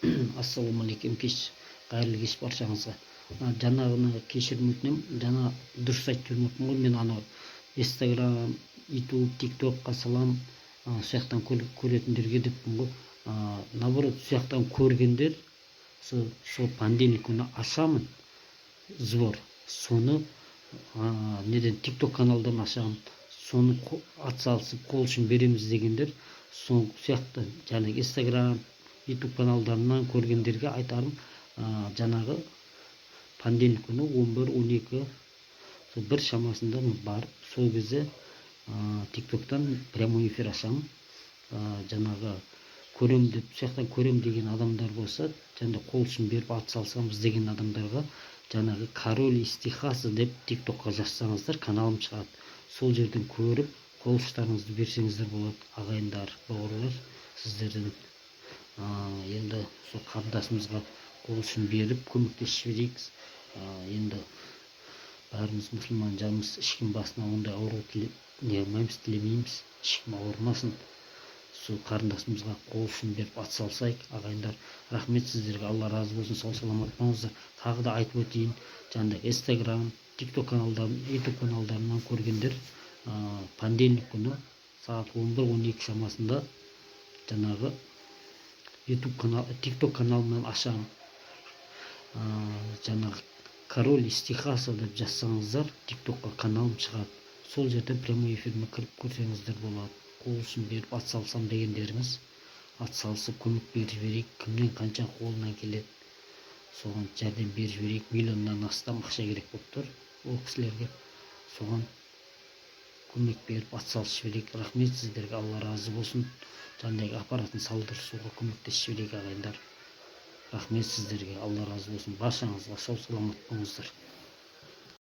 Ассалаумағалейкум, қайырлы кеш баршаңызға. Жанагыны кешірім өтінем. Жана дұрыс айтып жүрмөкмүн ғой. Мен аны Instagram, YouTube, TikTokка салам, сuyактан көретіндерге деппин ғой. Наоборот, сuyактан көргендер со понедельник күнү ашамын сбор. Соны неден TikTok каналдан ашам. Соны атсалысып кол учун беремиз дегендер сuyакта жанагы Instagram, YouTube каналдарынан көргендерге айтарым, жанагы понедельник күнү 11-12 бір шамасында барып, сол кезде TikToктан прямой эфир ашам. Жанагы көрем деп, сuyактан көрем деген адамдар болса, жана кол учун берип атсалысабыз деген адамдарга жанагы Король из Техаса деп TikTokка жазсаңыздар, каналым чыгат. Сол жерден көрүп, кол учтарыңызды берсеңиздер болот, агайындар, бауырлар, сиздерден. Енді сол кардашымызга кол учун берип көмөктешип берейик. Енді баарыбыз мусулман жаныбыз, эчким басына ондай оору тілемейміз, эчким ауырмасын. Сол карындашымызга кол учун берип атсалсайык, агайындар. Рахмет сиздерге, Алла разы болсун, сау саламат болуңуздар. Тагы да айтып өтейин, жанда Instagram, TikTok каналдарын, YouTube каналдарынан көргендер понедельник күнү саат 11-12 шамасында жанагы YouTube канал, TikTok каналынан ашам. Жанагы Король из Техаса деп жазсаңыздар, TikTokка каналым чыгат. Сол жерден прямой эфирме кирип көрсеңиздер болот. Кол учун берип атсалсам дегендериңиз, атсалысып көмөк берип жиберейик. Кимден канча колунан келет, согон жардам берип жиберейик. Миллиондон астам акча керек болуптур ол кисилерге. Согон көмөк берип атсалышып жиберейик. Рахмет сиздерге, Алла разы болсун. Жандагы аппаратын салдырышууга көмөктешип жиберейик, агайындар. Рахмет сиздерге, Алла разы болсун. Баршаңызга сау саламат болуңуздар.